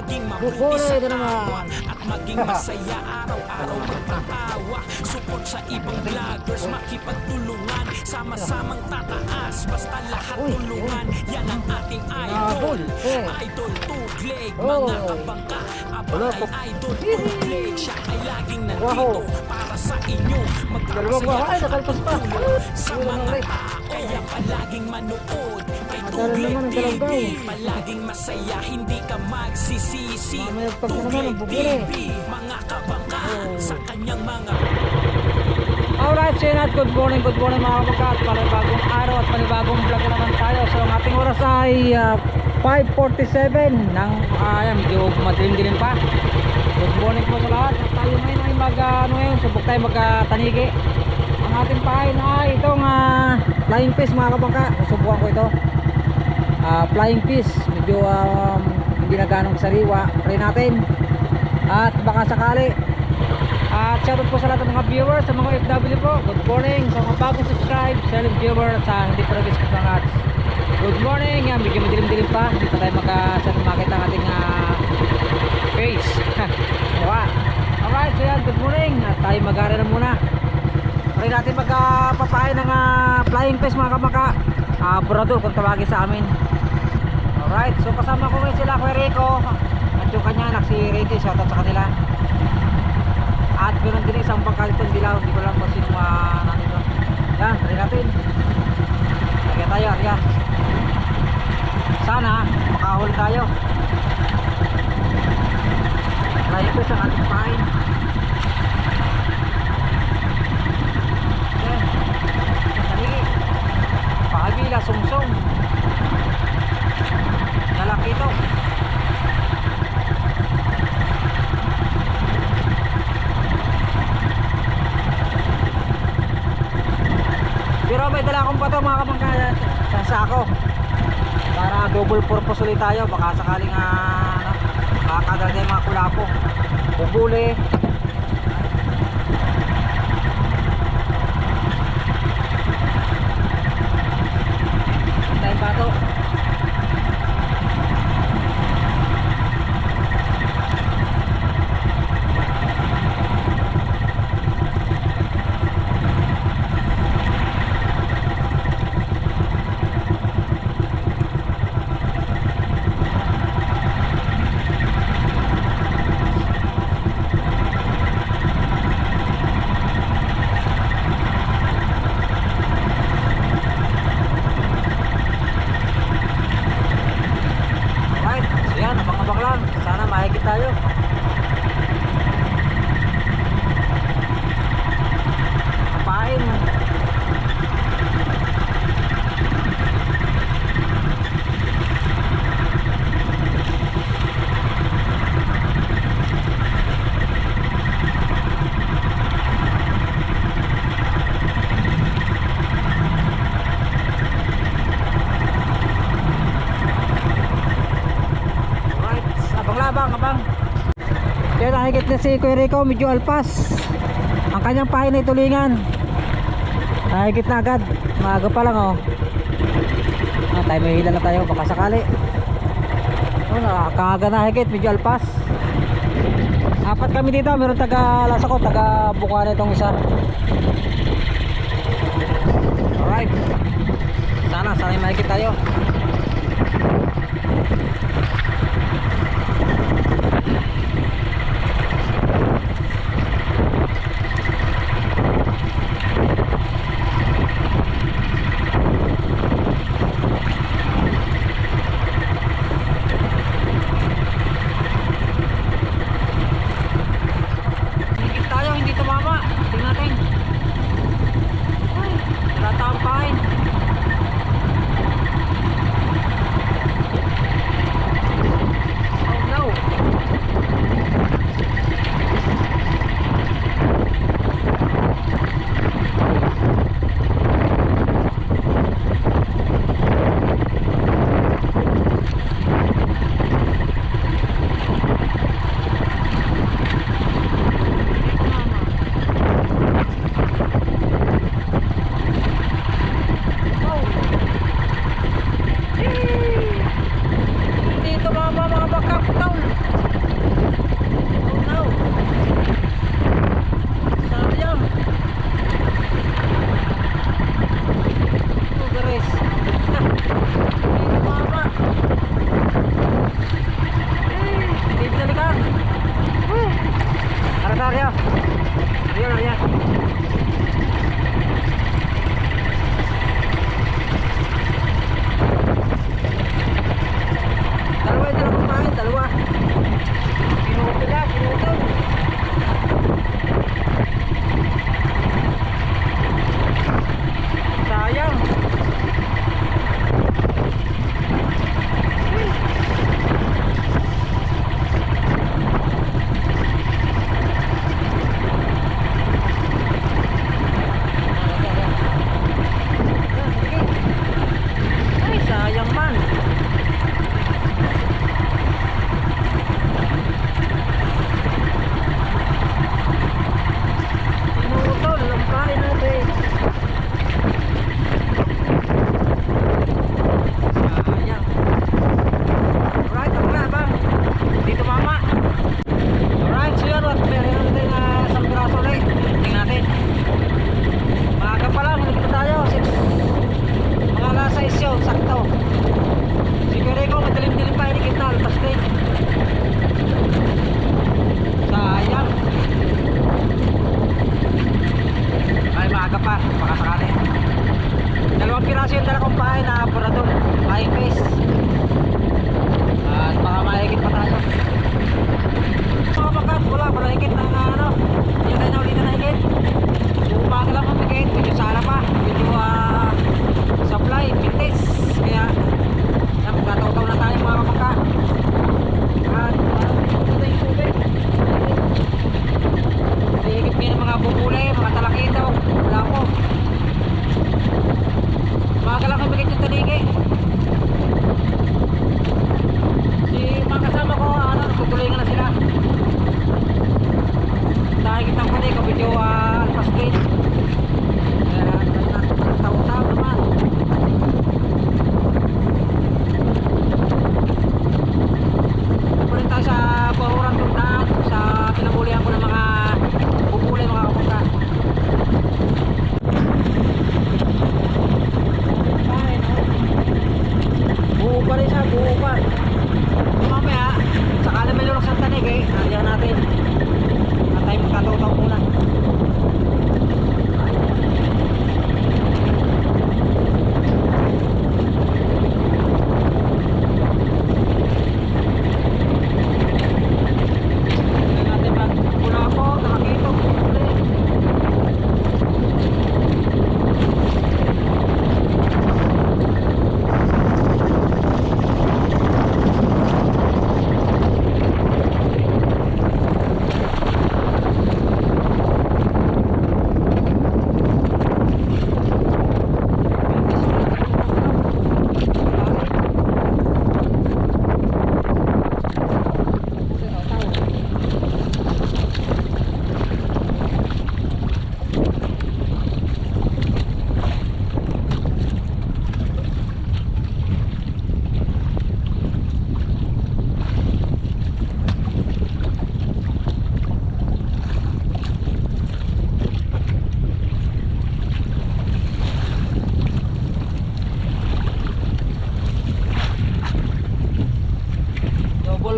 maging mabuti sa kapwa at maging masaya araw-araw magpatawa. Support sa ibang vloggers, makipagtulungan, sama-samang tataas, basta lahat tulungan. Yan ang ating idol, Idol Tugleg. Mga kabangka, abang kay Idol Tugleg. Siya ay laging nandito para sa inyo, magpapasaya at tutulong sa mga tao. Kaya palaging manood kay Tugleg TV, palaging masaya, hindi ka magsisisi. Tugleg TV, mga kabangka sa kanyang mga. Alright, Sinat, good morning mga kabangka. Panibagong araw at panibagong vlog na naman tayo. So ang ating oras ay 5:47 ng medyo madilim-dilim pa. Good morning po sa lahat. At tayo ngayon ay subok tayo magtanigi. Ang ating pain ay itong flying fish mga kabangka. Susubukan ko ito. Flying fish, medyo hindi na ganong sariwa. Try natin. At baka sakali. At shoutout po sa lahat ng mga viewers, sa mga FW po. Good morning sa mga bagong subscribe, silent viewer at sa hindi pa nag-subscribe ng ads. Good morning. Yan, medyo madilim-dilim pa. Hindi pa tayo makita ang ating face. Diba? Alright, so yan, good morning. At tayo mag-aari na muna. Try natin magpapain ng flying fish mga kabangka. Burador kung tawagin sa amin. Alright, so kasama ko ngayon sila Kuya Rico at yung kanya anak si Ricky. Shoutout sa kanila. At ganoon din isang bangkalitong dilaw. Hindi ko lang kung sino natin doon. Yan, try natin. Lagyan tayo, Arya. Sana makahuli tayo. Try ito sa ating pain. Yan. Kanigi. Pahabila, sungsong. Nalaki ito. Pero may dala akong pato mga kabangka sa sako para double purpose ulit tayo. Baka sakaling makakadala tayo mga kulapo, bubuli. Tayo pato. Sana mahigit tayo. Kapain. Abang. Kaya nakikit na si Kuya Rico, medyo alpas. Ang kanyang pahin ay tulingan. Nakikit na agad. Maaga pa lang tayo may hila na tayo baka sakali. Nakakaga nakikit, medyo alpas. Apat kami dito, meron taga Lasako, taga Bukana itong isa. Alright. Sana mahigit tayo.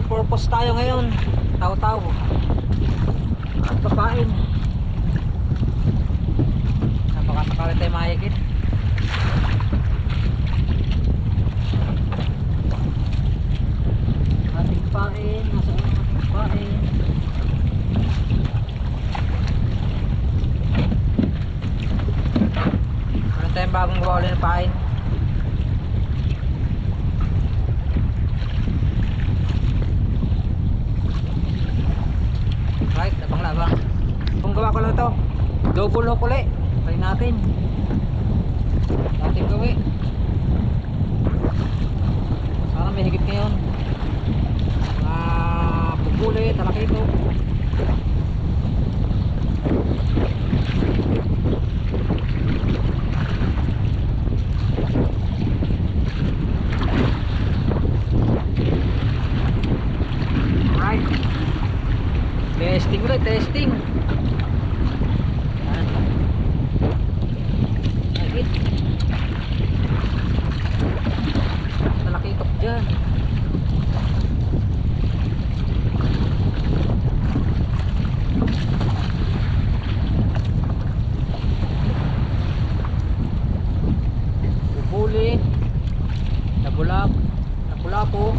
purpose tayo ngayon. Taw-taw. At papain. Baka sakali tayo mahigit. Ating pain. Nasaan ang ating pain? Meron tayong bagong gawa ulit na pain. Right, labang-labang. Kung gawa ko lang ito, double hook ulit. Try natin. Ating gawi. Sana may higit ngayon. Pupuli, talakito. Alright. Testing ulit, testing. Yan. Higit. Talakitok dyan. Bubuli. Nabulak. Nabulapo.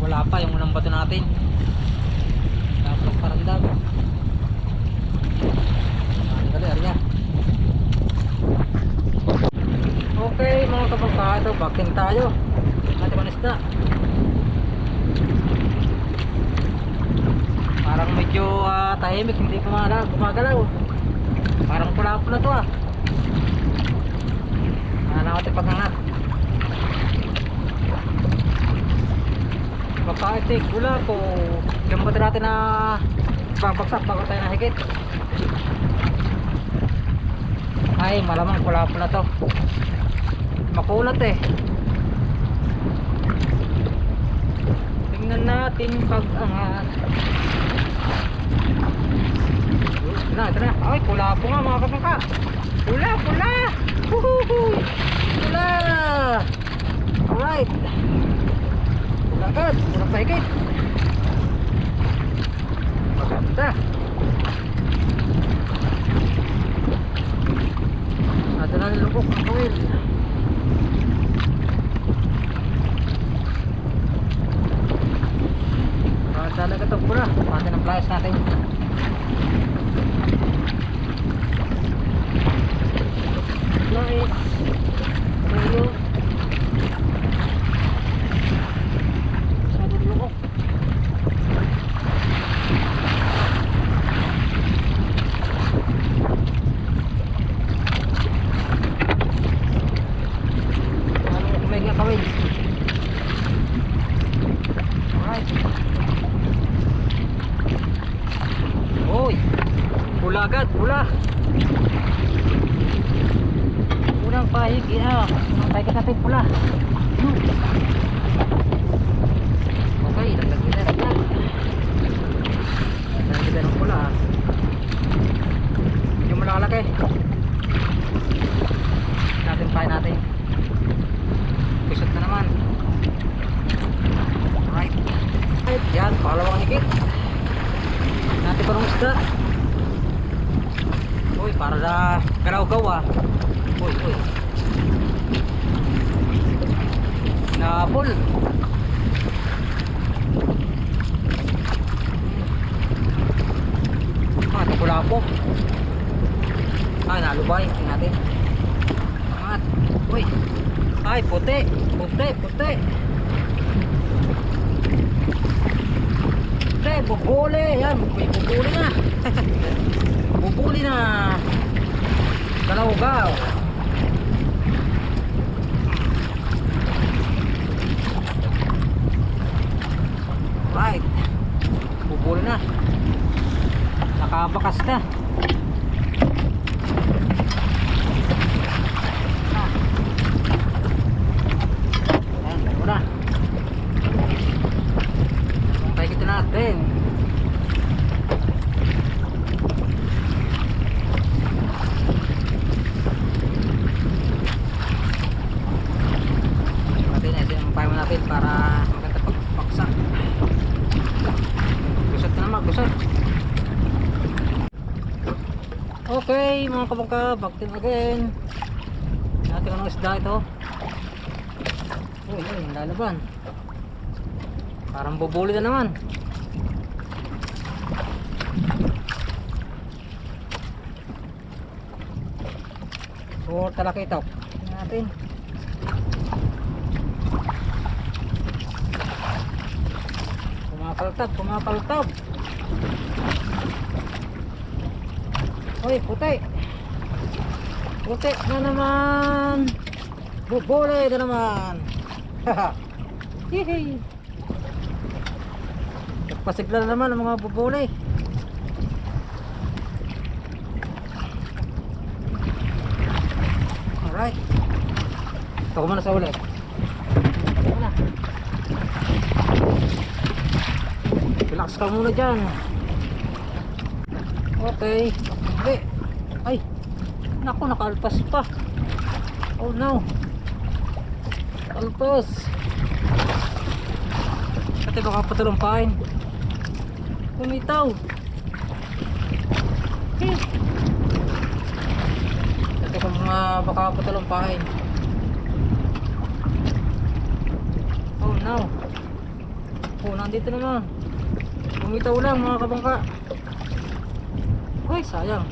Wala pa yung unang bato natin. Tapos parandam. Dali, arya. Okay mga kabangkado, bakin tayo. Natin manisda. Parang medyo tahimik, hindi gumagalaw. Parang pula-pula to ah. Natin paghangat. Mapaitik, gula po. Gambat natin na babagsak bago tayo nahigit. Ay, malamang pula-pula to. Makulat eh. Tingnan natin pag-angat. Ito na. Ay, pula po nga mga kapangka. Pula. Pula. Alright. Agad, kurang pahigit. Maganda. Ada na nilubok ang kawil. Talaga ito pula. Pati ng flyers natin. Flyers. Tuyo. Pula agad, pula. Unang pahigi na. Unang pahigi natin pula. Okay, lagyan na agad. Lagyan ng pula. Yung malalaki. Natin pahin natin. Pisot na naman. Alright. Yan, pangalawang higit. Natin pa ng isda. Uy, para na garaw-gaw ah. Uy. Napol. Ito pula po. Ay, nalubay. Tingnan natin. Angat. Uy. Ay, puti. Puti, puti. Puti, bubuli. Yan, may bubuli na. Bubuli na. Kalawgaw. Right. Bubuli na. Nakabakas na. Natin ito yung payo natin para maganda pagpaksa. Gusot na naman, gusot. Okay mga kabangka, back to again. Natin ang isda ito. Uy, lalaban. Parang bubuli na naman. So talaki ito. Tingnan natin. Pumapaltab, pumapaltab. Uy, puti. Puti na naman. Bubuli na naman. Haha. Hihi. Pasigla na naman ang mga bubuli. Alright. Ito ko muna sa ulit. Ito muna. Relax ka muna dyan. Okay. Okay. Ay. Naku, nakalpas pa. Oh no. Kalpas. Ate baka patulumpain. Kumitaw. Ate kung mga baka patulumpain. Oh no. Oh, nandito naman. Kumitaw lang mga kabangka. Uy, sayang.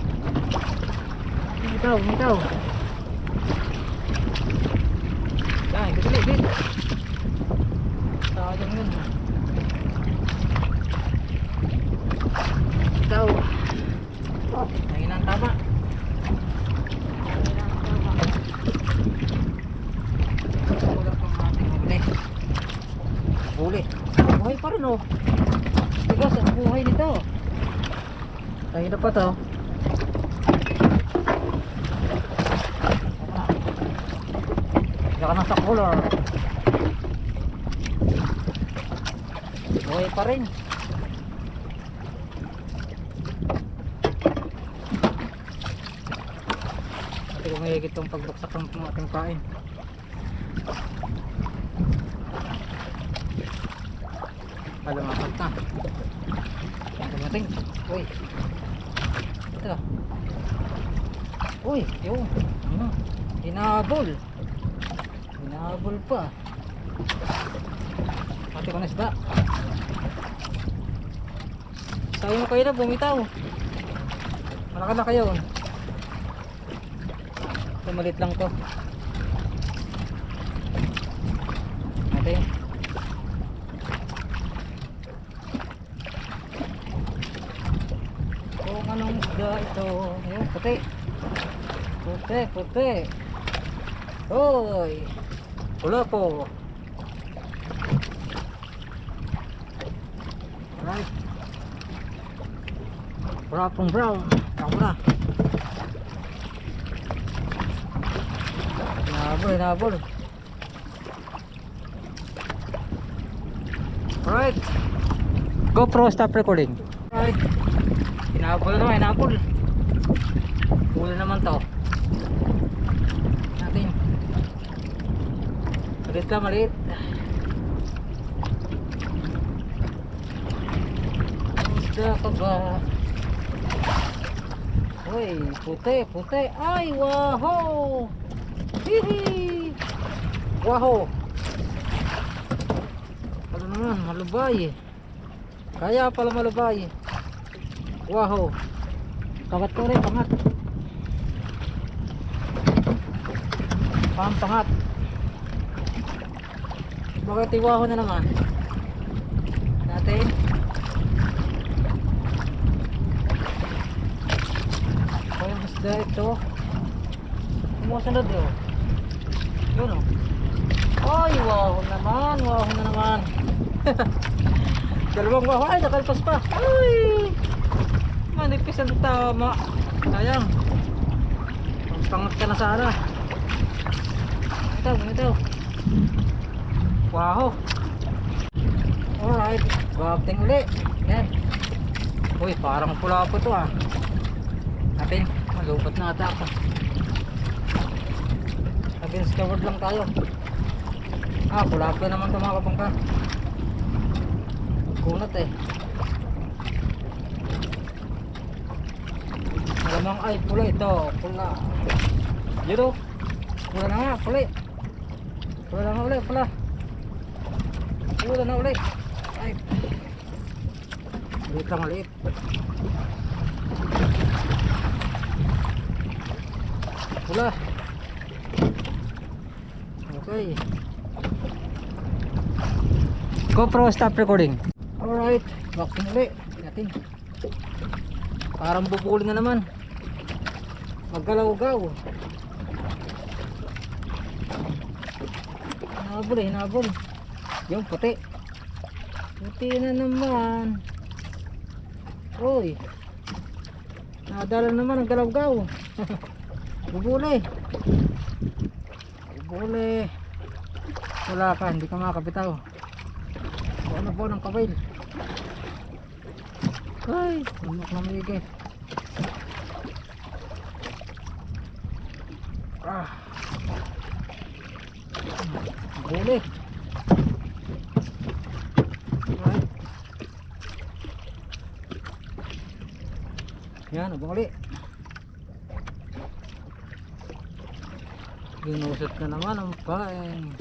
Kumitaw, kumitaw. Yan, git. Sayang yun. Daw. Ayun ang tama. Kulang pang ating huli. Huli. Buhay pa rin oh. Tigas ang buhay nito. Tayo na pa to. Saka na sa cooler. Buhay pa rin. Ito mahigit itong pagbaksak ng ating kain. Lumapat na. Dumating. Uy. Ito. Uy, yun. Ano? Hinabol. Hinabol pa. Pati ko na isda. Sabi mo kayo na bumitaw. Malaki na kayo. Ito malit lang to. Natin. Kung anong isda ito. Ayun, puti. Puti, puti. Hoy. Wala po. Alright. Wala pong brown. Ako na. Hinabol. Alright. GoPro, stop recording. Alright. Hinabol. Huli naman to. Natin. Maliit lang, maliit. Isda ka ba? Uy, puti. Ay, wow! Hihi! Wow! Ano naman, malubay. Kaya pala malubay. Wow! Pangat ko rin, pangat. Pampangat. Bakit iwaho na naman natin. O yung isda ito. Sumusunod yun. Yun o. Ay, waho naman. Waho na naman. Dalawang waho. Ay, nakalpas pa. Ay, manipis ang tama. Sayang. Pangpangat ka na sana. Ito. Wow. Alright. Babting uli. Yan. Uy, parang pula po ito ah. Natin. Malupat na ata ako. Against covered lang tayo. Pula po naman ito mga kapangka. Kunat eh. Malamang ay pula ito. Pula. Yun o. Pula na nga. Pula. Pula na nga uli. Pula. Pula na uli. Ay. Maliit lang maliit. Pula. Okay. GoPro stop recording. Alright. Bakit uli. Natin. Parang bubuli na naman. Maggalaw-gaw. Hinabol. Yung puti. Puti na naman. Uy. Nadala naman ang galaw-gaw. Bubuli. Wala ka, hindi ka makakabitaw. Ano po ng kabail. Ay, umak na migay. Bubuli. Right. Yan, bumuli. Ginusot na naman ang paeng.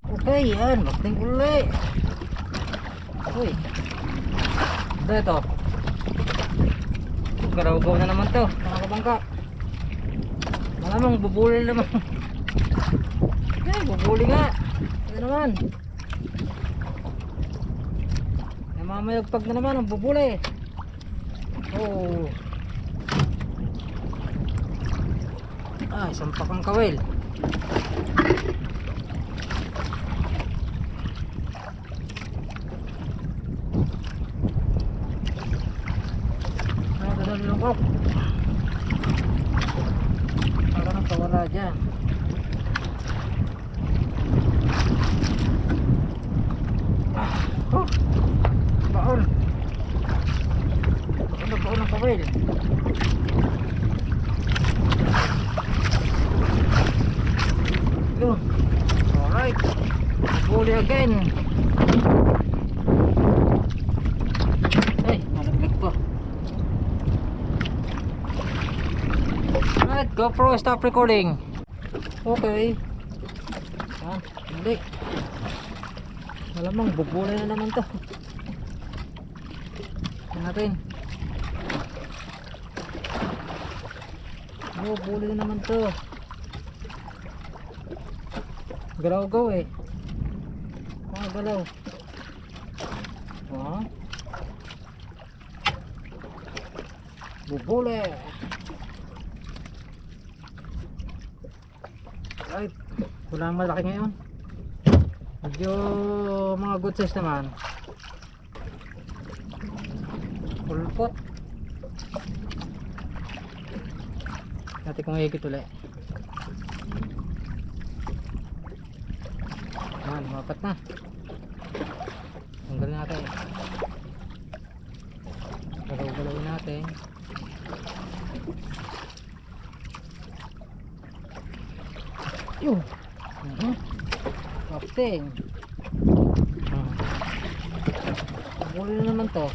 Okay, yan. Bakting uli. Uy. Ito. Garaw-gaw na naman to. Mga kabangka. Malamang bubuli naman. Bubuli nga. Ito naman. Namamayagpag na naman ang bubuli. Oh. Isang pakang kawil. Dadali lang ko. Para nang kawala dyan. Baon. Baon ng kawil. Yun. Alright. Buli again. Ay, malaglag pa. Alright, GoPro stop recording. Okay. Yan, hindi. Malamang bubuli na naman to. Tingnan natin. Bubuli na naman to. Galaw-gaw eh. Galaw. Bubuli. Right. Wala malaki ngayon. Medyo mga good size naman. Pulpot. Natin kung higit ulit. Lumapat na. Tanggalin natin. Galaw-galawin natin. Yun. Kapting. Buli na naman to.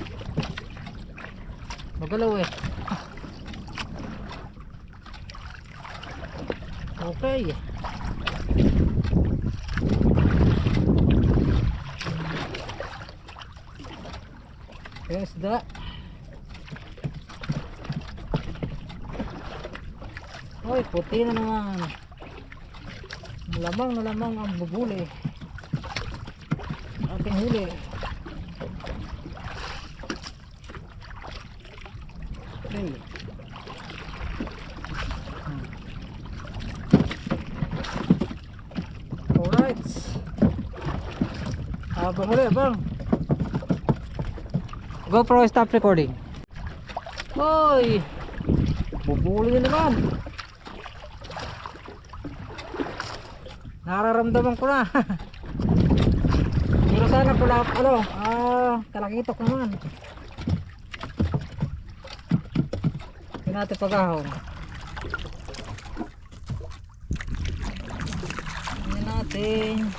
Magalaw eh. Okay. Yes, da. Uy, puti na naman. Malamang na lamang ang bubuli. Ating huli. Okay. Alright. Abang huli, abang. GoPro, stop recording. Hoy! Bubuli na naman. Nararamdaman ko na. Pero sana pala kalakitok naman. Tingnan natin pag-ahon. Tingnan natin.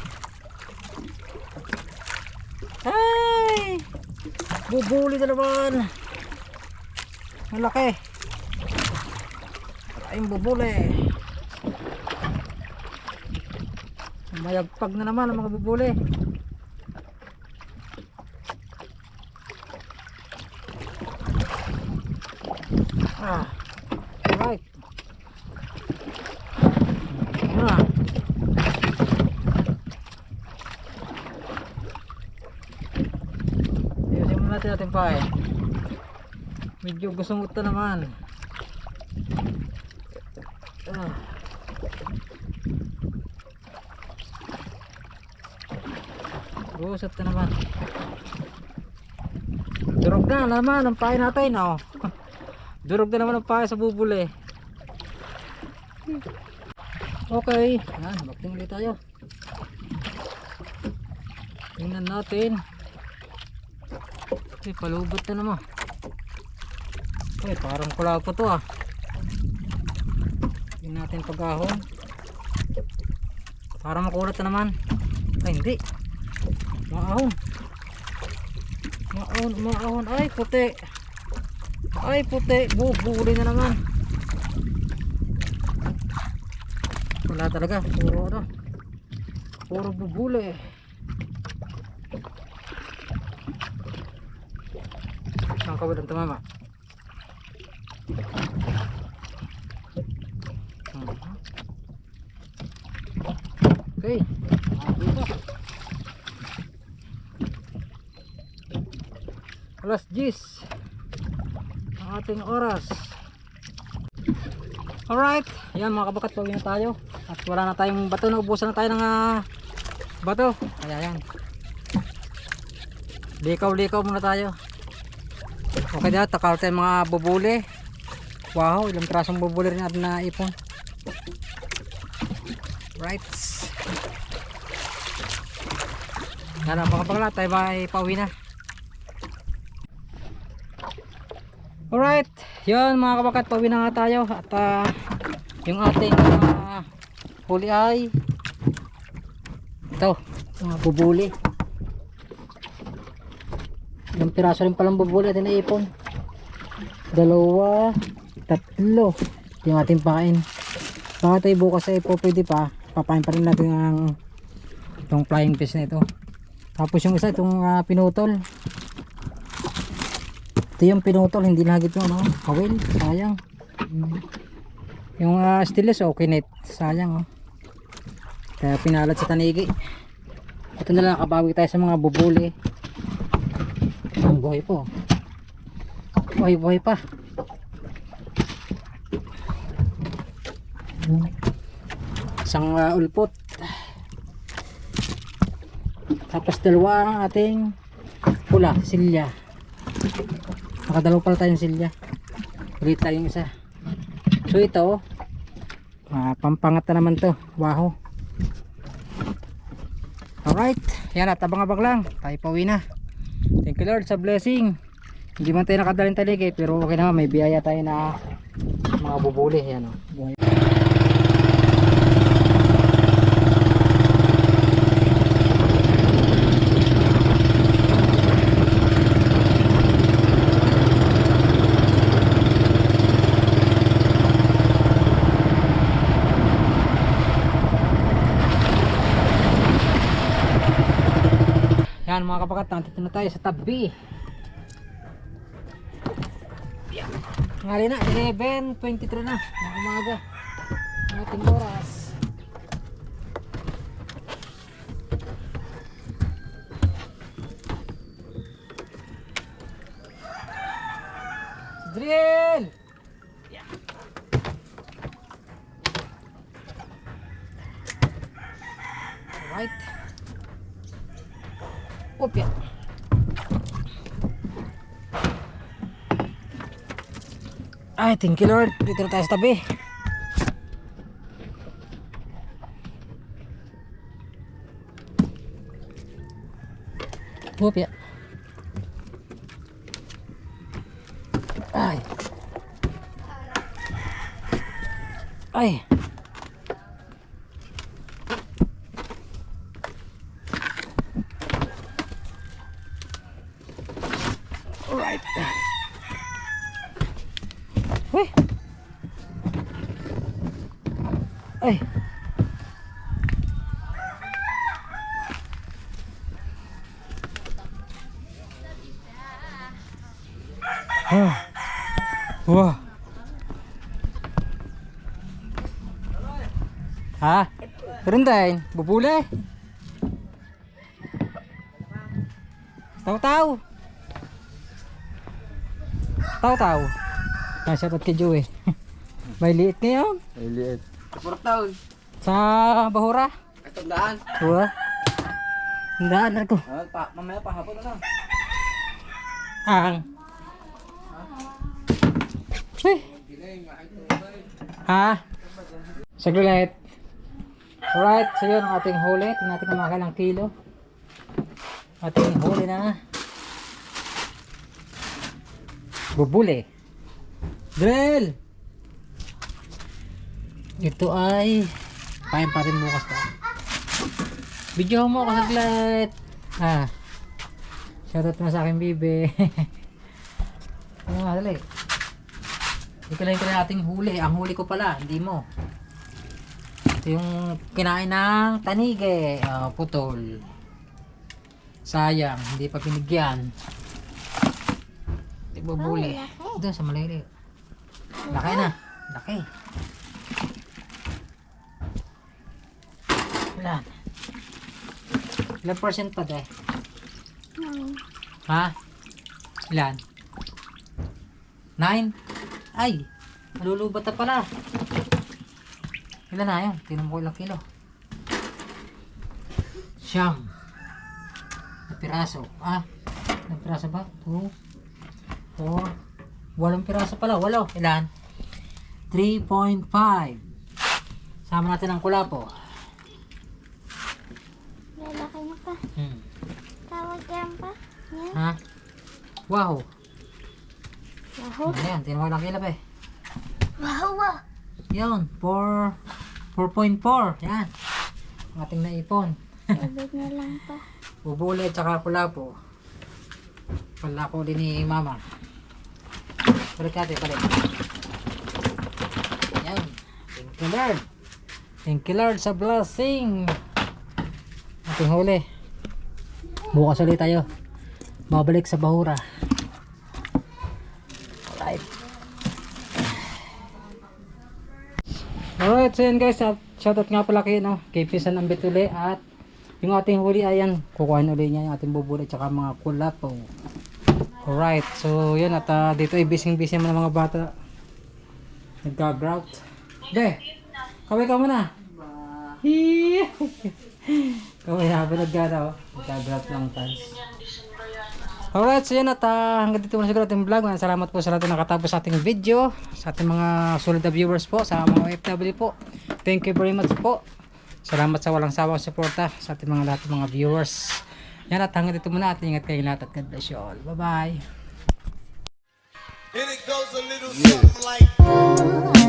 Ay! Bubuli na naman. Malaki. Maraming bubuli. Mayagpag na naman ang mga bubuli. Alright. Ayusin muna natin pa eh. Medyo gusungot na naman. Gusot na naman. Durog na naman ang pahay natin, oh. Durog na naman ang pahay sa bubuli. Okay, yan, bakting ulit tayo. Tingnan natin. Okay, palubot na naman. Okay, parang kulag pa to, ah. Tingnan natin pag-ahon. Parang makulat na naman. Ay, hindi. Maahon. Maahon. Ay, puti. Ay, puti. Bubuli na naman. Wala talaga. Puro bubuli. Saan ka ba lang tumama? Okay. Alas 10 ang ating oras. Alright, yan mga kabakat, pauwi na tayo at wala na tayong bato, naubusan na tayo ng bato, kaya yan, likaw muna tayo. Okay na, takal tayo mga bubuli. Wow, ilang trasong bubuli rin natin na ipon. Right, yan ang mga kabakat, tayo may pauwi na. Alright, yun mga kabakat, pauwi na nga tayo at yung ating huli ay ito, mga bubuli. Ilang piraso rin palang bubuli natin na ipon. 2, 3 yung ating pain. Baka tayo bukas ay po pwede pa, papain pa rin natin ang itong flying fish na ito. Tapos yung isa itong pinutol. Ito yung pinutol, hindi nagit yung kawil, sayang. Yung stainless okay net, sayang, oh. Kaya pinalat sa tanigi. Ito na lang, nakabawi tayo sa mga bubuli. Ang buhay po, buhay pa. Isang ulpot, tapos 2 ang ating pula, silya. Nakadalaw pala tayong silya. Ulit tayong isa. So ito, pampangat na naman to. Wow. Alright, yan at abang-abang lang. Tayo pauwi na. Thank you Lord sa blessing. Hindi man tayo nakadaling taligay, pero okay naman, may biyaya tayo na mga bubuli. Yan, oh. Buhay. Yan mga kapakat, nandito na tayo sa tabi. Yan. Ngali na, 11:23 na ng umaga. Ang ating oras. Drill! Alright. Opya. Ay, thank you Lord. Dito na tayo sa tabi. Opya. Ay. Ay. Alright. Uy. Ay. Ah. Wah. Ha? Renday, bubule. Taw-taw. Taw-taw. Nasa kay Joey. May liit ngayon. May liit. Portaw. Sa Bahura. Katandaan. Wah. Ndaan ako. Mamaya pa hapon na lang. Ang. Uy. Ha? Saglit. Alright, so yun ang ating huli. Tingnan natin kung makakalang kilo. Ating huli na bubuli. Drill! Ito ay pain pa rin bukas to. Video mo ako saglit. Ha? Shoutout mo sa akin, bibe. Ano nga, dali. Ikalain ko na ating huli. Ang huli ko pala, hindi mo. Ito yung kinain ng tanige. Putol. Sayang, hindi pa pinigyan. Ito bubuli. Ito sa malili. Laki na. Laki. Ilan? Ilan percent pa dahil? Ha? Ilan? 9? Ay! Malulubat na pala. Ilan na yun? Tinan mo ko ilang kilo. Siyam. Na piraso. Na piraso ba? 2, 4, 8 piraso pala. 8. Ilan? 3.5. Sama natin ang kulapo. Lalaki na pa. Tawag yan pa. Yan. Ha? Wow. Wahoo. Ano yan? Tinan mo ilang kilo pa eh. Wahoo. Yun. 4.4. Yan. Ang ating naipon. Sabit na lang pa. Bubuli at saka kulapo. Palako din ni mama. Balik natin, balik. Yan. Thank you Lord. Thank you Lord sa blessing. Ating huli. Bukas ulit tayo. Babalik sa Bahura. Alright. Alright, so yan guys. Shoutout nga pala kayo, no? Kay Pisan ang Betule. At yung ating huli ayan. Kukuhain ulit niya yung ating bubuli at saka mga kulapo. Alright, so yun. At dito ay busy ng mga bata. Nagka-grout. De, kaway ka muna. Kaway na ba nagkana, oh. Nagka-grout lang tans. Alright, so yun at hanggang dito muna siguro ating vlog. Salamat po sa lahat na nakatapos sa ating video. Sa ating mga solid na viewers po, sa mga OFW po. Thank you very much po. Salamat sa walang sawang suporta sa ating mga lahat ng mga viewers. Yan at hanggang dito muna at ingat kayo lahat at God bless you all. Bye bye. And it goes a little something like